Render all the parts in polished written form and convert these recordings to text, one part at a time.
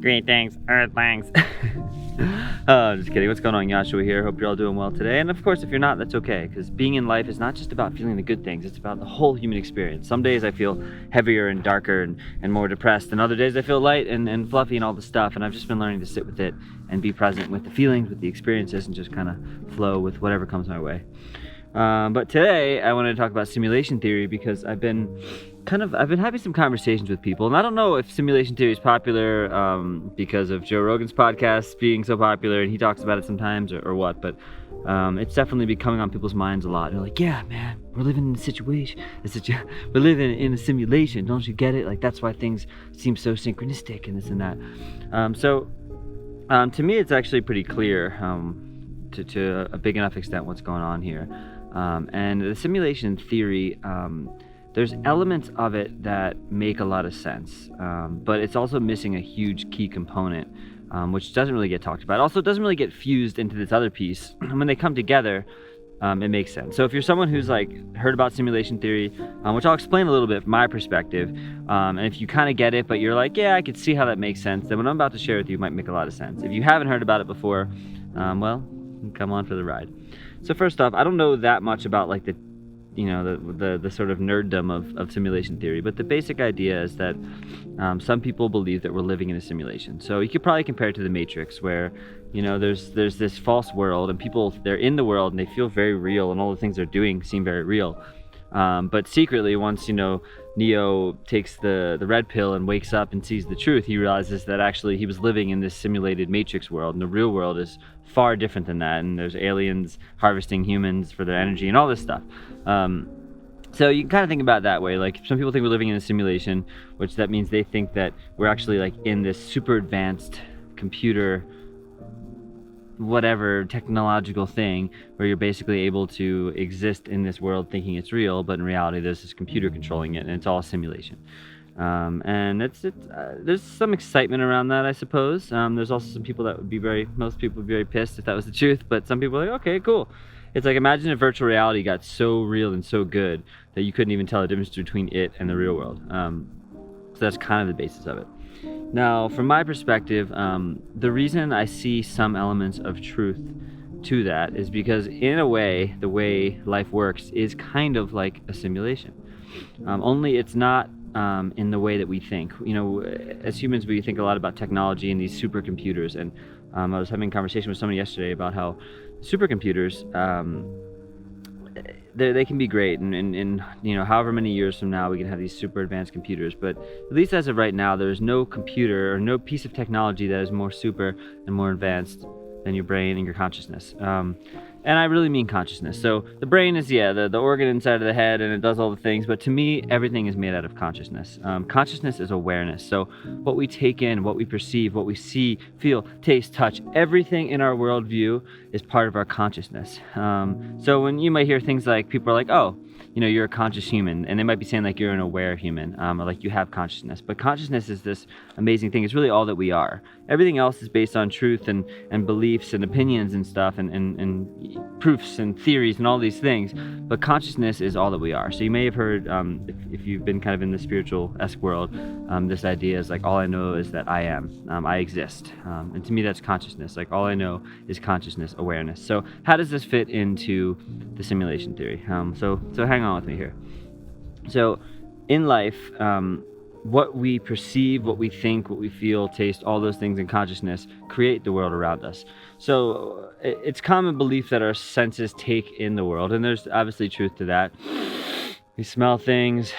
Greetings, Earthlings. Just kidding. What's going on? Yashua here. Hope you're all doing well today. And of course, if you're not, that's okay, because being in life is not just about feeling the good things. It's about the whole human experience. Some days I feel heavier and darker and more depressed, and other days I feel light and fluffy and all the stuff. And I've just been learning to sit with it and be present with the feelings, with the experiences, and just kind of flow with whatever comes my way. But today I wanted to talk about simulation theory because I've been having some conversations with people, and I don't know if simulation theory is popular because of Joe Rogan's podcast being so popular and he talks about it sometimes or what, but it's definitely been coming on people's minds a lot. They're like, yeah, man, we're living in a situation, we're living in a simulation, don't you get it? Like, that's why things seem so synchronistic and this and that. So to me, it's actually pretty clear to a big enough extent what's going on here. And the simulation theory, there's elements of it that make a lot of sense, but it's also missing a huge key component, which doesn't really get talked about. Also, it doesn't really get fused into this other piece. And when they come together, it makes sense. So if you're someone who's heard about simulation theory, which I'll explain a little bit from my perspective, and if you kind of get it, but you're like, yeah, I could see how that makes sense, then what I'm about to share with you might make a lot of sense. If you haven't heard about it before, well, come on for the ride. So first off, I don't know that much about the sort of nerddom of simulation theory, but the basic idea is that some people believe that we're living in a simulation. So you could probably compare it to the Matrix, where there's this false world, and people, they're in the world and they feel very real, and all the things they're doing seem very real. But secretly, once Neo takes the red pill and wakes up and sees the truth, he realizes that actually he was living in this simulated Matrix world, and the real world is far different than that, and there's aliens harvesting humans for their energy and all this stuff. So you can kind of think about it that way. Like, some people think we're living in a simulation, which that means they think that we're actually in this super advanced computer whatever technological thing where you're basically able to exist in this world thinking it's real, but in reality there's this computer controlling it and it's all a simulation. And there's some excitement around that, I suppose. There's also some people that most people would be very pissed if that was the truth, but some people are like, okay, cool. It's like, imagine if virtual reality got so real and so good that you couldn't even tell the difference between it and the real world. So that's kind of the basis of it. Now, from my perspective, the reason I see some elements of truth to that is because, in a way, the way life works is kind of like a simulation. Only it's not in the way that we think. As humans, we think a lot about technology and these supercomputers. And I was having a conversation with someone yesterday about how supercomputers, they can be great, and however many years from now we can have these super advanced computers, but at least as of right now, there's no computer or no piece of technology that is more super and more advanced than your brain and your consciousness. And I really mean consciousness. So the brain is, the organ inside of the head, and it does all the things, but to me, everything is made out of consciousness. Consciousness is awareness. So what we take in, what we perceive, what we see, feel, taste, touch, everything in our worldview is part of our consciousness. So when you might hear things like, people are like, oh, you're a conscious human, and they might be saying you're an aware human, or you have consciousness. But consciousness is this amazing thing. It's really all that we are. Everything else is based on truth and beliefs and opinions and stuff and proofs and theories and all these things. But consciousness is all that we are. So you may have heard, if you've been kind of in the spiritual-esque world, this idea is all I know is that I am. I exist. And to me, that's consciousness. All I know is consciousness, awareness. So how does this fit into the simulation theory? So hang on with me here. So in life, what we perceive, what we think, what we feel, taste, all those things in consciousness create the world around us. So it's common belief that our senses take in the world, and there's obviously truth to that. We smell things,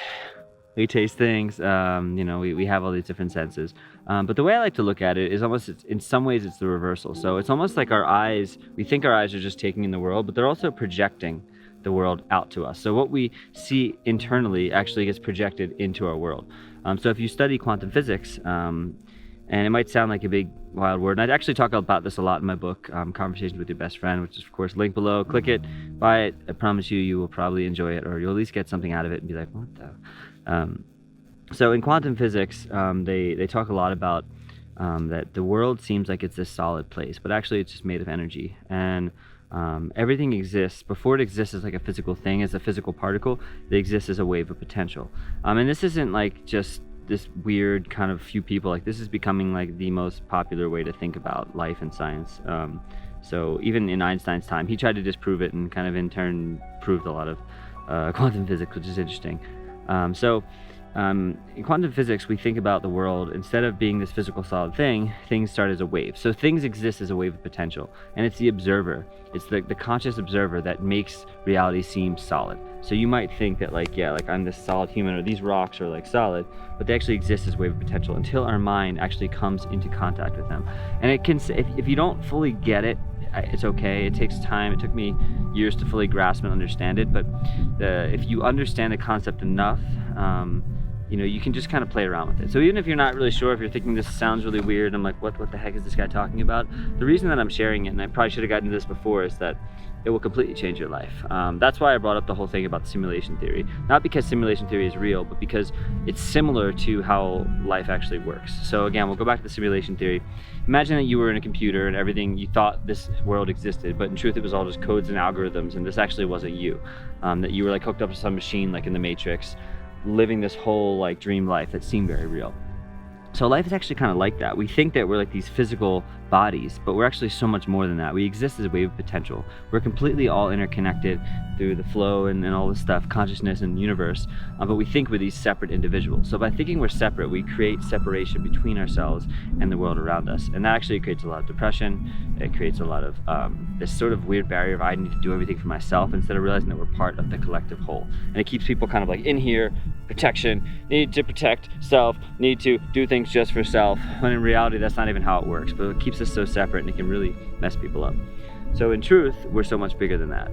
we taste things, we have all these different senses. But the way I like to look at it is in some ways it's the reversal. So it's almost like our eyes, we think our eyes are just taking in the world, but they're also projecting the world out to us. So what we see internally actually gets projected into our world. So if you study quantum physics, and it might sound like a big wild word, and I actually talk about this a lot in my book, Conversations with Your Best Friend, which is of course linked below. Click it, buy it. I promise you will probably enjoy it, or you'll at least get something out of it and be like, what the? So in quantum physics, they talk a lot about that the world seems like it's this solid place, but actually it's just made of energy. And everything exists. Before it exists as a physical thing, as a physical particle, it exists as a wave of potential. And this isn't just this weird kind of few people, like this is becoming like the most popular way to think about life and science. So even in Einstein's time, he tried to disprove it and kind of in turn proved a lot of quantum physics, which is interesting. In quantum physics, we think about the world, instead of being this physical solid thing, things start as a wave. So things exist as a wave of potential, and it's the observer, it's the conscious observer that makes reality seem solid. So you might think that like I'm this solid human, or these rocks are like solid, but they actually exist as a wave of potential until our mind actually comes into contact with them. And it can, if you don't fully get it, it's okay. It takes time. It took me years to fully grasp and understand it, but if you understand the concept enough, you can just kind of play around with it. So even if you're not really sure, if you're thinking this sounds really weird, I'm like, what the heck is this guy talking about? The reason that I'm sharing it, and I probably should have gotten to this before, is that it will completely change your life. That's why I brought up the whole thing about the simulation theory. Not because simulation theory is real, but because it's similar to how life actually works. So again, we'll go back to the simulation theory. Imagine that you were in a computer and everything, you thought this world existed, but in truth it was all just codes and algorithms, and this actually wasn't you. That you were like hooked up to some machine like in the Matrix, living this whole like dream life that seemed very real. So life is actually kind of like that. We think that we're like these physical bodies, but we're actually so much more than that. We exist as a wave of potential. We're completely all interconnected through the flow and all this stuff, consciousness and universe, but we think we're these separate individuals. So by thinking we're separate, we create separation between ourselves and the world around us, and that actually creates a lot of depression. It creates a lot of this sort of weird barrier of I need to do everything for myself instead of realizing that we're part of the collective whole. And it keeps people kind of like in here, protection, need to protect self, need to do things just for self, when in reality that's not even how it works, but it keeps us so separate and it can really mess people up. So in truth, we're so much bigger than that.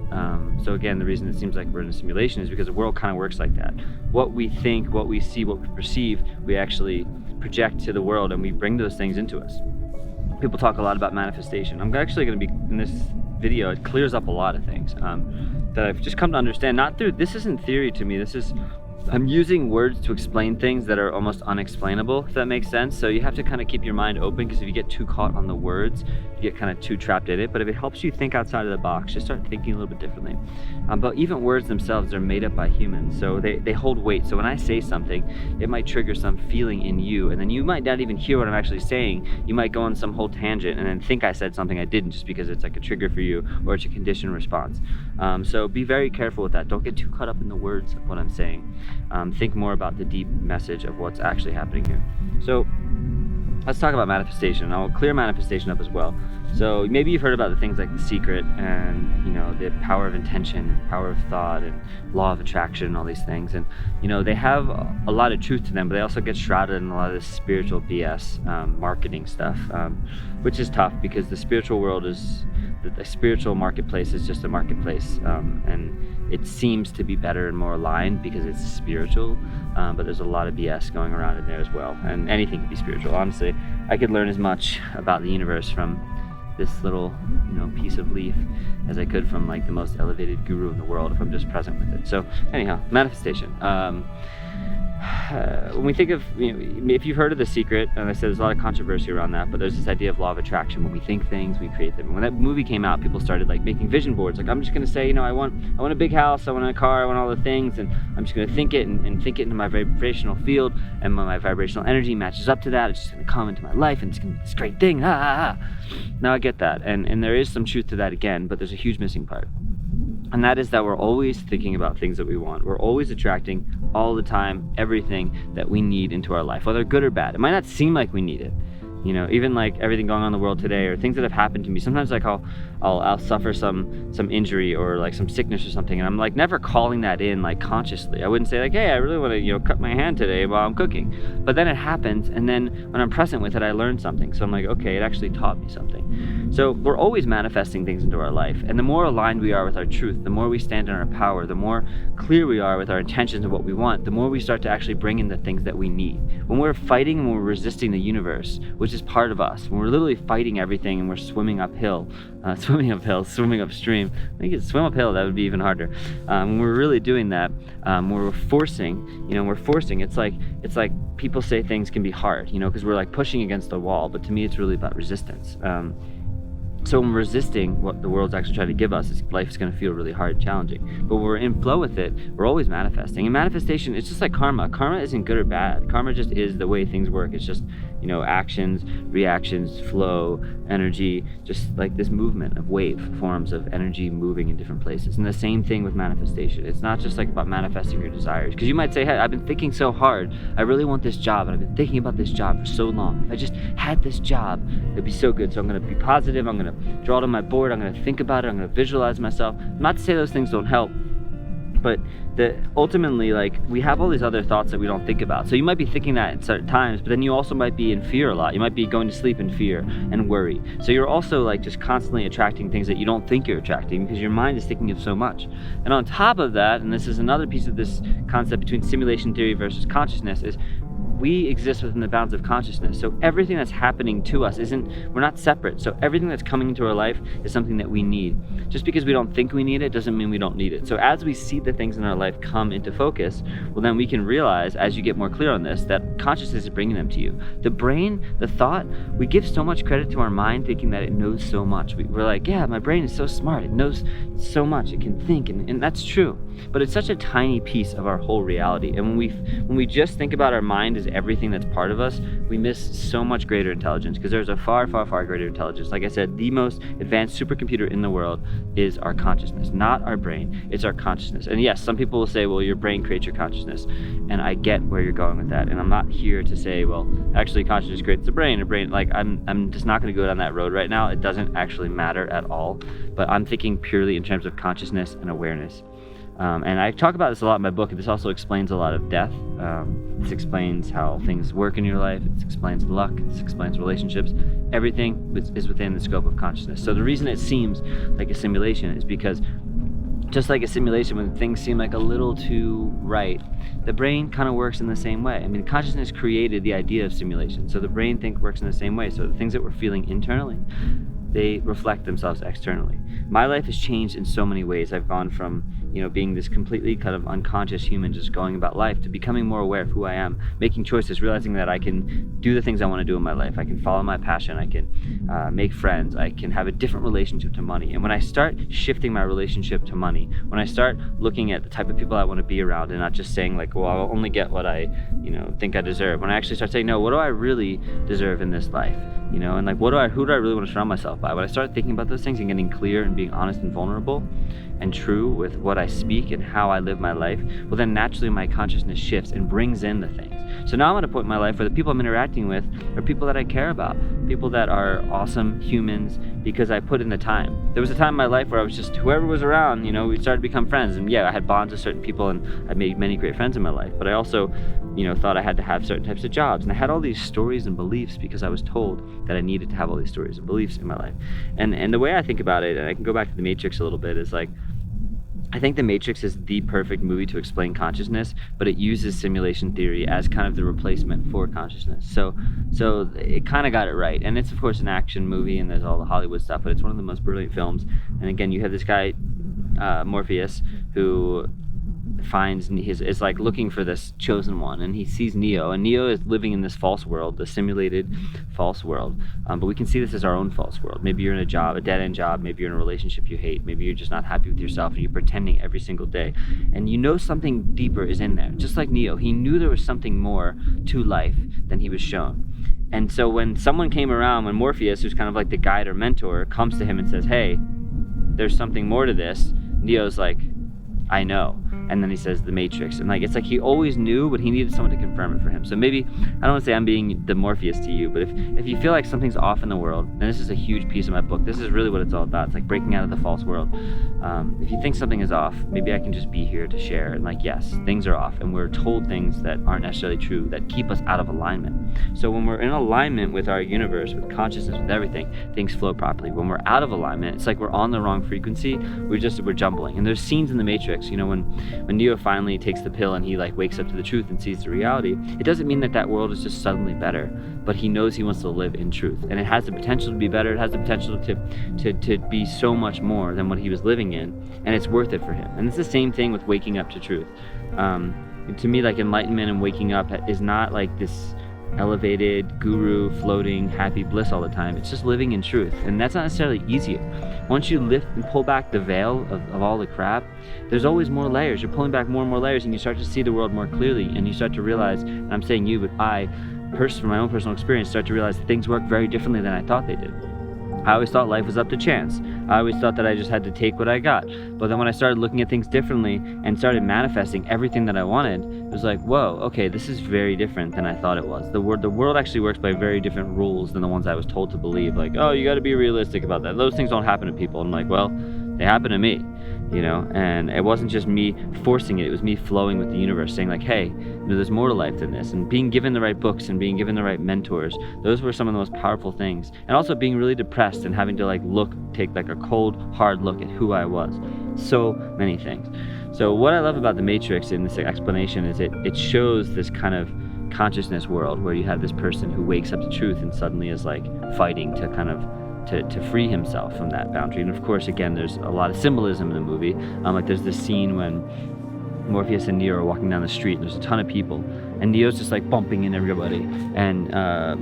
So again, the reason it seems like we're in a simulation is because the world kind of works like that. What we think, what we see, what we perceive, we actually project to the world, and we bring those things into us. People talk a lot about manifestation. I'm actually going to be, in this video, it clears up a lot of things that I've just come to understand. Not through, this isn't theory to me, this is, I'm using words to explain things that are almost unexplainable, if that makes sense. So you have to kind of keep your mind open, because if you get too caught on the words, you get kind of too trapped in it. But if it helps you think outside of the box, just start thinking a little bit differently. But even words themselves are made up by humans, so they hold weight. So when I say something, it might trigger some feeling in you, and then you might not even hear what I'm actually saying. You might go on some whole tangent and then think I said something I didn't, just because it's like a trigger for you, or it's a conditioned response. So be very careful with that. Don't get too caught up in the words of what I'm saying. Think more about the deep message of what's actually happening here. So let's talk about manifestation. I'll clear manifestation up as well. So maybe you've heard about the things like The Secret and the power of intention, power of thought, and law of attraction, and all these things. And they have a lot of truth to them, but they also get shrouded in a lot of this spiritual BS, marketing stuff, which is tough, because the spiritual world is, the spiritual marketplace is just a marketplace, and it seems to be better and more aligned because it's spiritual, but there's a lot of BS going around in there as well. And anything can be spiritual. Honestly, I could learn as much about the universe from this little piece of leaf as I could from like the most elevated guru in the world, if I'm just present with it. So anyhow, manifestation. When we think of, if you've heard of The Secret, and I said there's a lot of controversy around that, but there's this idea of law of attraction. When we think things, we create them. When that movie came out, people started like making vision boards. Like, I'm just gonna say, I want a big house, I want a car, I want all the things, and I'm just gonna think it and think it into my vibrational field, and when my vibrational energy matches up to that, it's just gonna come into my life, and it's gonna be this great thing. Now I get that, and there is some truth to that again, but there's a huge missing part. And that is that we're always thinking about things that we want. We're always attracting all the time everything that we need into our life, whether good or bad. It might not seem like we need it. Even like everything going on in the world today, or things that have happened to me. Sometimes like I'll suffer some injury or like some sickness or something, and I'm like never calling that in like consciously. I wouldn't say like, hey, I really want to cut my hand today while I'm cooking. But then it happens, and then when I'm present with it, I learn something. So I'm like, okay, it actually taught me something. So we're always manifesting things into our life, and the more aligned we are with our truth, the more we stand in our power, the more clear we are with our intentions of what we want, the more we start to actually bring in the things that we need. When we're fighting and when we're resisting the universe, which is part of us, when we're literally fighting everything and we're swimming upstream. I think it's swim uphill, that would be even harder. When we're really doing that, we're forcing, it's like people say things can be hard, because we're like pushing against the wall, but to me it's really about resistance. So when we're resisting what the world's actually trying to give us, life's going to feel really hard and challenging. But when we're in flow with it, we're always manifesting. And manifestation, it's just like karma. Karma isn't good or bad. Karma just is the way things work. It's just, actions, reactions, flow, energy, just like this movement of wave forms of energy moving in different places. And the same thing with manifestation. It's not just like about manifesting your desires. Because you might say, hey, I've been thinking so hard. I really want this job. And I've been thinking about this job for so long. If I just had this job, it'd be so good. So I'm going to be positive. I'm going to draw it on my board. I'm going to think about it. I'm going to visualize myself. Not to say those things don't help, but ultimately, we have all these other thoughts that we don't think about. So you might be thinking that at certain times, but then you also might be in fear a lot. You might be going to sleep in fear and worry. So you're also just constantly attracting things that you don't think you're attracting because your mind is thinking of so much. And on top of that, and this is another piece of this concept between simulation theory versus consciousness, is we exist within the bounds of consciousness. So everything that's happening to us we're not separate. So everything that's coming into our life is something that we need. Just because we don't think we need it doesn't mean we don't need it. So as we see the things in our life come into focus, well, then we can realize, as you get more clear on this, that consciousness is bringing them to you. The brain, the thought, we give so much credit to our mind thinking that it knows so much. We're like, yeah, my brain is so smart. It knows so much. It can think, and that's true. But it's such a tiny piece of our whole reality. And when we just think about our mind as everything that's part of us, we miss so much greater intelligence, because there's a far, far, far greater intelligence. Like I said, the most advanced supercomputer in the world is our consciousness, not our brain. It's our consciousness. And yes, some people will say, well, your brain creates your consciousness. And I get where you're going with that. And I'm not here to say, well, actually consciousness creates the brain. I'm just not going to go down that road right now. It doesn't actually matter at all. But I'm thinking purely in terms of consciousness and awareness. And I talk about this a lot in my book, and this also explains a lot of death. This explains how things work in your life. It explains luck. It explains relationships. Everything is within the scope of consciousness. So the reason it seems like a simulation is because just like a simulation, when things seem like a little too right, the brain kind of works in the same way. I mean, consciousness created the idea of simulation. So the brain works in the same way. So the things that we're feeling internally, they reflect themselves externally. My life has changed in so many ways. I've gone from being this completely kind of unconscious human just going about life to becoming more aware of who I am, making choices, realizing that I can do the things I want to do in my life. I can follow my passion. I can make friends. I can have a different relationship to money. And when I start shifting my relationship to money, when I start looking at the type of people I want to be around and not just saying well, I'll only get what I think I deserve, when I actually start saying, no, what do I really deserve in this life? And who do I really want to surround myself by? When I start thinking about those things and getting clear and being honest and vulnerable and true with what I speak and how I live my life, well, then naturally my consciousness shifts and brings in the things. So now I'm at a point in my life where the people I'm interacting with are people that I care about, people that are awesome humans because I put in the time. There was a time in my life where I was just, whoever was around, we started to become friends. And yeah, I had bonds with certain people and I made many great friends in my life. But I also, thought I had to have certain types of jobs. And I had all these stories and beliefs because I was told that I needed to have all these stories and beliefs in my life. And the way I think about it, and I can go back to The Matrix a little bit, is I think The Matrix is the perfect movie to explain consciousness, but it uses simulation theory as kind of the replacement for consciousness. So it kind of got it right. And it's, of course, an action movie, and there's all the Hollywood stuff, but it's one of the most brilliant films. And again, you have this guy, Morpheus, who finds is looking for this chosen one, and he sees Neo, and Neo is living in this false world, the simulated false world, but we can see this as our own false world. Maybe you're in a dead-end job, maybe you're in a relationship you hate, maybe you're just not happy with yourself and you're pretending every single day, and something deeper is in there. Just like Neo, he knew there was something more to life than he was shown. And so when someone came around, when Morpheus, who's kind of like the guide or mentor, comes to him and says, hey, there's something more to this, Neo's like, I know. And then he says The Matrix, and it's like he always knew, but he needed someone to confirm it for him. So maybe, I don't want to say I'm being the Morpheus to you, but if you feel like something's off in the world, and this is a huge piece of my book, this is really what it's all about. It's like breaking out of the false world. If you think something is off, maybe I can just be here to share. And yes, things are off, and we're told things that aren't necessarily true, that keep us out of alignment. So when we're in alignment with our universe, with consciousness, with everything, things flow properly. When we're out of alignment, it's like we're on the wrong frequency. We're jumbling. And there's scenes in The Matrix, when Neo finally takes the pill and he wakes up to the truth and sees the reality, it doesn't mean that world is just suddenly better, but he knows he wants to live in truth, and it has the potential to be better. It has the potential to be so much more than what he was living in, and it's worth it for him. And it's the same thing with waking up to truth. To me, enlightenment and waking up is not this elevated, guru, floating, happy bliss all the time. It's just living in truth. And that's not necessarily easier. Once you lift and pull back the veil of all the crap, there's always more layers. You're pulling back more and more layers, and you start to see the world more clearly, and you start to realize, and I'm saying you, but from my own personal experience, start to realize things work very differently than I thought they did. I always thought life was up to chance. I always thought that I just had to take what I got. But then when I started looking at things differently and started manifesting everything that I wanted, it was like, whoa, okay, this is very different than I thought it was. The world actually works by very different rules than the ones I was told to believe. Like, oh, you got to be realistic about that. Those things don't happen to people. I'm like, well, they happen to me, and it wasn't just me forcing it. It was me flowing with the universe, saying like, hey, there's more to life than this. And being given the right books and being given the right mentors, those were some of the most powerful things. And also being really depressed and having to take like a cold, hard look at who I was. So many things. So what I love about the Matrix in this explanation is it shows this kind of consciousness world where you have this person who wakes up to truth and suddenly is like fighting to kind of to free himself from that boundary. And of course, again, there's a lot of symbolism in the movie. Like there's this scene when Morpheus and Neo are walking down the street, and there's a ton of people, and Neo's just like bumping into everybody, and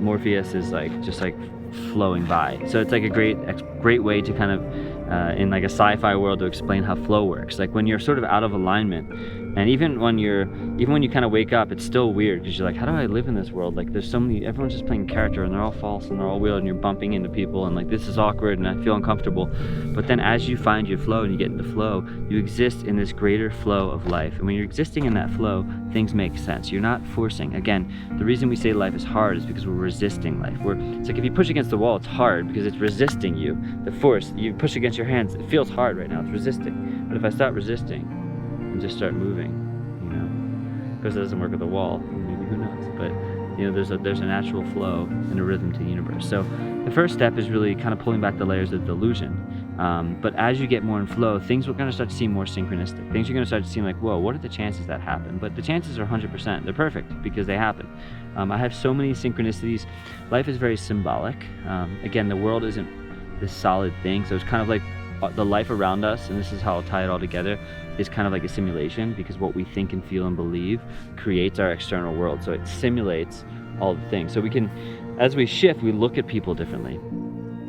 Morpheus is like just like flowing by. So it's like a great way to kind of in like a sci-fi world to explain how flow works. Like when you're sort of out of alignment, and even when you kind of wake up, it's still weird because you're like, how do I live in this world? Like there's so many, everyone's just playing character and they're all false and they're all weird, and you're bumping into people and like this is awkward and I feel uncomfortable. But then as you find your flow and you get into flow, you exist in this greater flow of life. And when you're existing in that flow, things make sense. You're not forcing. Again, the reason we say life is hard is because we're resisting life. It's like if you push against the wall, it's hard because it's resisting you. The force, you push against your hands, it feels hard right now, it's resisting. But if I stop resisting and just start moving, because it doesn't work with the wall, maybe who knows, but there's a natural flow and a rhythm to the universe. So the first step is really kind of pulling back the layers of delusion. But as you get more in flow, things are going to start to seem more synchronistic. Things are going to start to seem like, whoa, what are the chances that happen? But the chances are 100%. They're perfect because they happen. I have so many synchronicities. Life is very symbolic. Again, the world isn't this solid thing, so it's kind of like the life around us, and this is how I'll tie it all together, is kind of like a simulation, because what we think and feel and believe creates our external world. So it simulates all the things. So we can, as we shift, we look at people differently.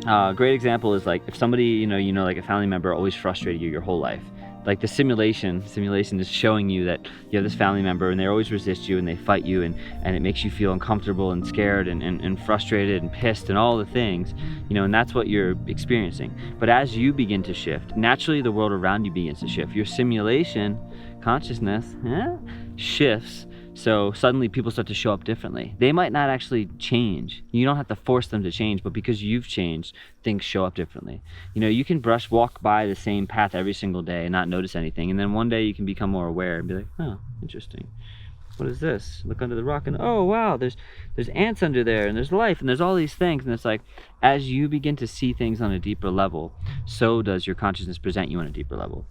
A great example is like if somebody, like a family member always frustrated you your whole life. Like the simulation is showing you that you have this family member and they always resist you and they fight you, and it makes you feel uncomfortable and scared and frustrated and pissed and all the things, and that's what you're experiencing. But as you begin to shift, naturally the world around you begins to shift. Your simulation consciousness shifts. So suddenly people start to show up differently. They might not actually change. You don't have to force them to change, but because you've changed, things show up differently. You can walk by the same path every single day and not notice anything. And then one day you can become more aware and be like, oh, interesting. What is this? Look under the rock and, oh, wow, there's ants under there, and there's life, and there's all these things. And it's like, as you begin to see things on a deeper level, so does your consciousness present you on a deeper level.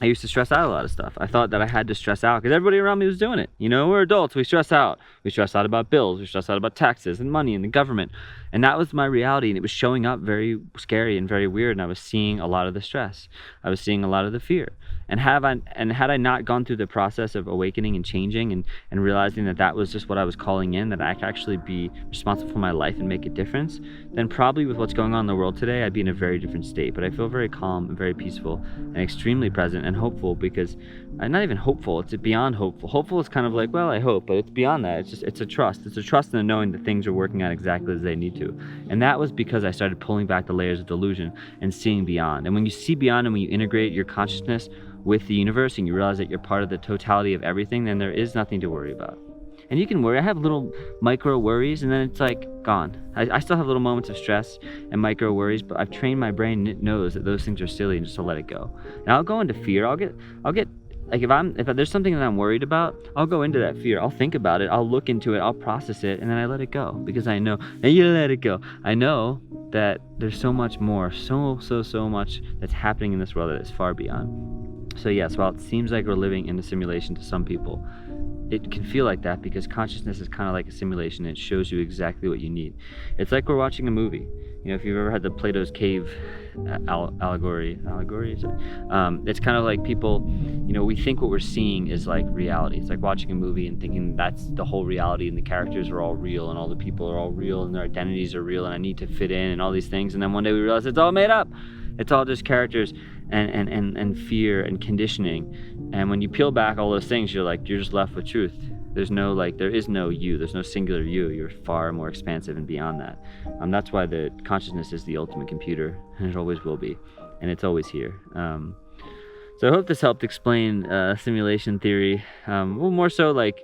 I used to stress out a lot of stuff. I thought that I had to stress out because everybody around me was doing it. We're adults, we stress out. We stress out about bills, we stress out about taxes and money and the government. And that was my reality, and it was showing up very scary and very weird, and I was seeing a lot of the stress. I was seeing a lot of the fear. And had I not gone through the process of awakening and changing and realizing that that was just what I was calling in, that I could actually be responsible for my life and make a difference, then probably with what's going on in the world today, I'd be in a very different state. But I feel very calm and very peaceful and extremely present and hopeful, because I'm not even hopeful, it's beyond hopeful. Hopeful is kind of like, well, I hope, but it's beyond that. It's a trust. It's a trust in the knowing that things are working out exactly as they need to. And that was because I started pulling back the layers of delusion and seeing beyond. And when you see beyond and when you integrate your consciousness with the universe and you realize that you're part of the totality of everything, then there is nothing to worry about. And you can worry. I have little micro worries, and then it's like gone. I still have little moments of stress and micro worries, but I've trained my brain, and it knows that those things are silly and just to let it go. And I'll go into fear. I'll get like if there's something that I'm worried about, I'll go into that fear. I'll think about it. I'll look into it. I'll process it, and then I let it go, because I know. And you let it go. I know that there's so much more, so much that's happening in this world that is far beyond. So yes, while it seems like we're living in a simulation to some people, it can feel like that because consciousness is kind of like a simulation. It shows you exactly what you need. It's like we're watching a movie. You know, if you've ever had the Plato's cave allegory, is it? It's kind of like people, you know, we think what we're seeing is like reality. It's like watching a movie and thinking that's the whole reality, and the characters are all real, and all the people are all real, and their identities are real, and I need to fit in, and all these things. And then one day we realize it's all made up. It's all just characters and fear and conditioning. And when you peel back all those things, you're just left with truth. There is no you, there's no singular you. You're far more expansive and beyond that. That's why the consciousness is the ultimate computer, and it always will be, and it's always here. So I hope this helped explain simulation theory. Well, more so like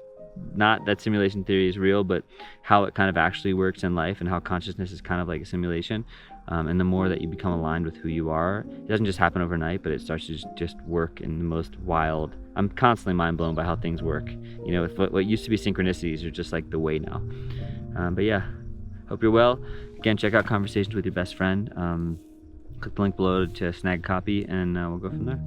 not that simulation theory is real, but how it kind of actually works in life, and how consciousness is kind of like a simulation. And the more that you become aligned with who you are, it doesn't just happen overnight, but it starts to just work in the most wild. I'm constantly mind blown by how things work. You know, with what used to be synchronicities are just like the way now. But yeah, hope you're well. Again, check out Conversations with Your Best Friend. Click the link below to snag a copy, and we'll go from there.